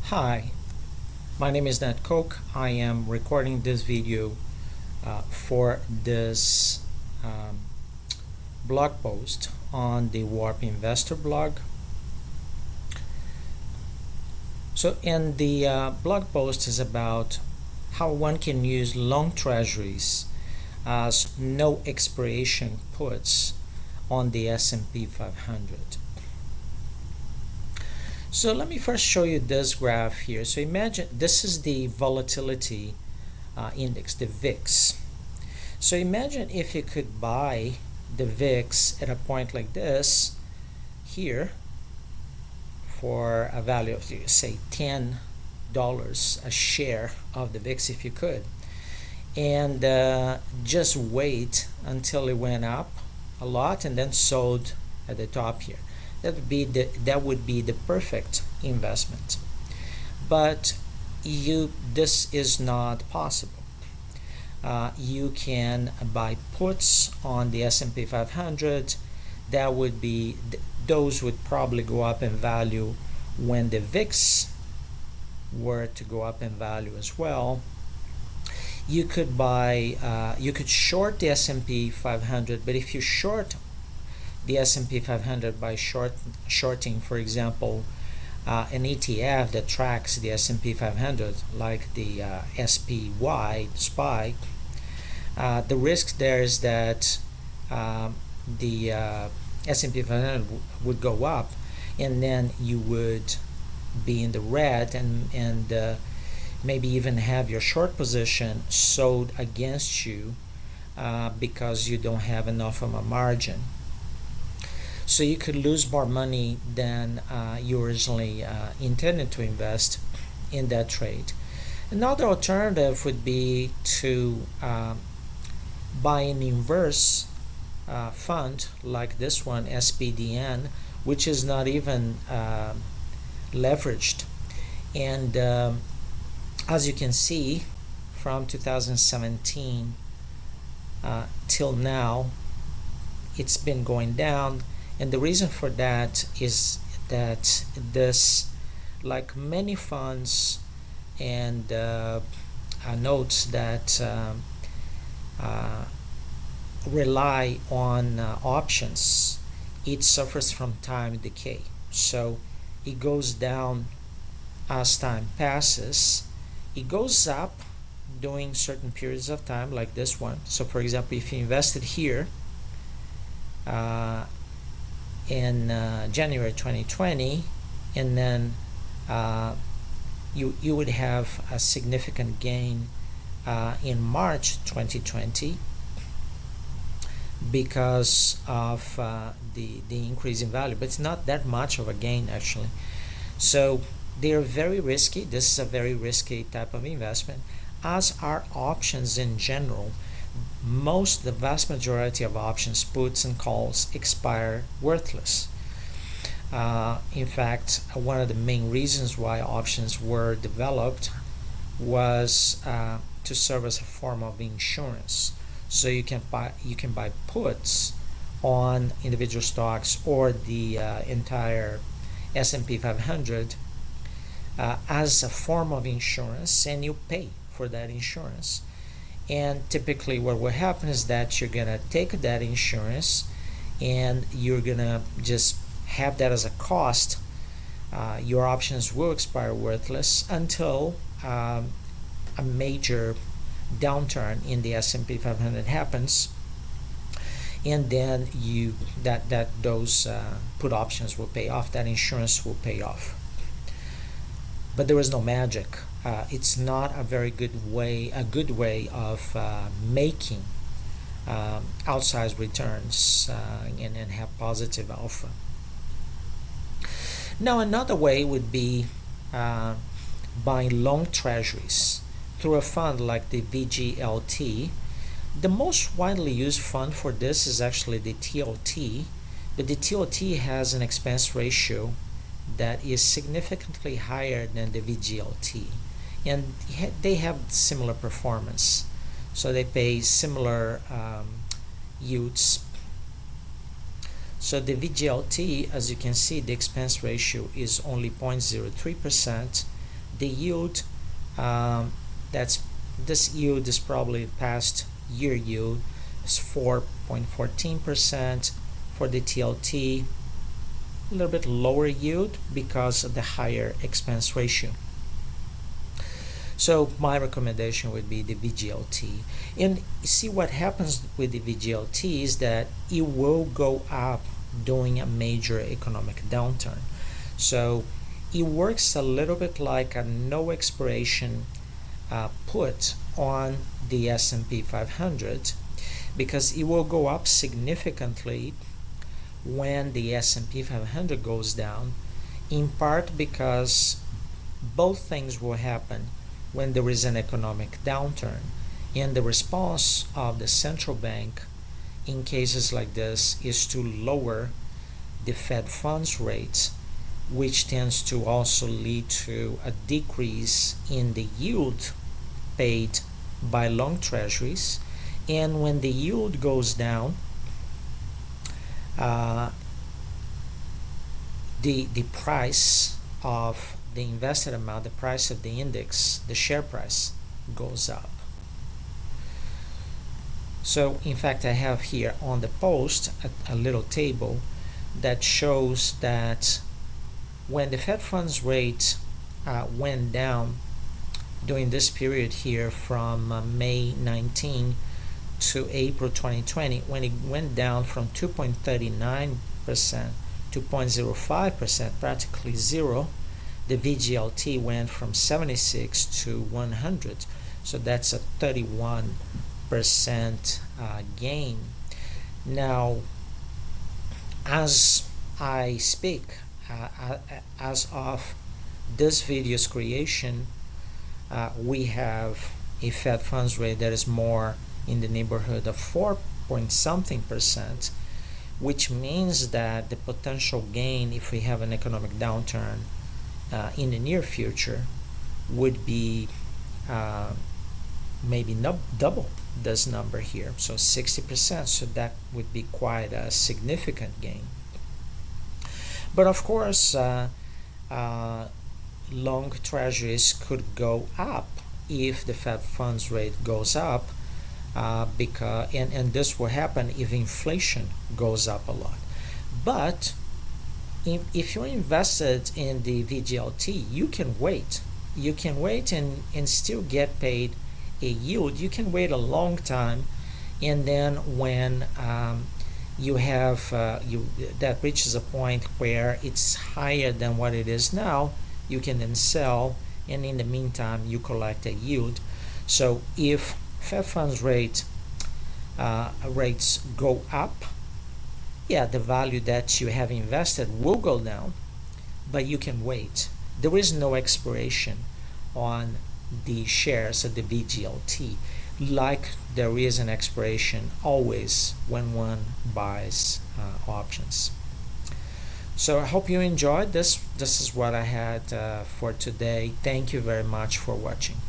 Hi, my name is Nat Coke. I am recording this video for this blog post on the Warp Investor blog. So, in the blog post is about how one can use long treasuries as no expiration puts on the S&P 500. So let me first show you this graph here. So imagine this is the volatility index, the VIX. So imagine if you could buy the VIX at a point like this here for a value of, say, $10 a share of the VIX if you could, and just wait until it went up a lot and then sold at the top here. That would be the perfect investment. But this is not possible. You can buy puts on the S&P 500. Those would probably go up in value when the VIX were to go up in value as well. You could short the S&P 500, but if you short the S&P 500 by shorting, for example, an ETF that tracks the S&P 500, like the SPY, the risk there is that the S&P 500 would go up, and then you would be in the red and maybe even have your short position sold against you because you don't have enough of a margin. So you could lose more money than you originally intended to invest in that trade. Another alternative would be to buy an inverse fund like this one, SPDN, which is not even leveraged. And as you can see, from 2017 till now, it's been going down. And the reason for that is that this, like many funds and notes that rely on options, it suffers from time decay. So it goes down as time passes. It goes up during certain periods of time, like this one. So for example, if you invested here in January 2020, and then you would have a significant gain in March 2020 because of the increase in value, but it's not that much of a gain actually. So they are very risky. This is a very risky type of investment, as are options in general. The vast majority of options, puts and calls, expire worthless. In fact, one of the main reasons why options were developed was to serve as a form of insurance. So you can buy puts on individual stocks or the entire S&P 500 as a form of insurance, and you pay for that insurance. And typically what will happen is that you're going to take that insurance and you're going to just have that as a cost. Your options will expire worthless until a major downturn in the S&P 500 happens, and then those put options will pay off, that insurance will pay off. But there is no magic. It's not a good way of making outsized returns and have positive alpha. Now another way would be buying long treasuries through a fund like the VGLT. The most widely used fund for this is actually the TLT, but the TLT has an expense ratio that is significantly higher than the VGLT, and they have similar performance, so they pay similar yields. So the VGLT, as you can see, the expense ratio is only 0.03%, the yield, that's this yield is probably past year yield, is 4.14% for the TLT, a little bit lower yield because of the higher expense ratio. So my recommendation would be the VGLT. And see what happens with the VGLT is that it will go up during a major economic downturn. So it works a little bit like a no expiration put on the S&P 500, because it will go up significantly when the S&P 500 goes down, in part because both things will happen when there is an economic downturn, and the response of the central bank in cases like this is to lower the Fed funds rate, which tends to also lead to a decrease in the yield paid by long treasuries. And when the yield goes down, the price of the invested amount, the price of the index, the share price goes up. So in fact, I have here on the post a little table that shows that when the Fed funds rate went down during this period here from May 19 to April 2020, when it went down from 2.39% to 0.05%, practically zero, the VGLT went from 76 to 100. So that's a 31% gain. Now, as I speak, as of this video's creation, we have a Fed funds rate that is more in the neighborhood of 4 point something percent, which means that the potential gain if we have an economic downturn in the near future would be maybe double this number here, so 60%. So that would be quite a significant gain. But of course, long treasuries could go up if the Fed funds rate goes up, because and this will happen if inflation goes up a lot. But if you're invested in the VGLT, you can wait. You can wait and still get paid a yield. You can wait a long time, and then when you have that reaches a point where it's higher than what it is now, you can then sell, and in the meantime you collect a yield. So if Fed funds rates go up, yeah, the value that you have invested will go down, but you can wait. There is no expiration on the shares of the VGLT, like there is an expiration always when one buys options. So I hope you enjoyed this. This is what I had for today. Thank you very much for watching.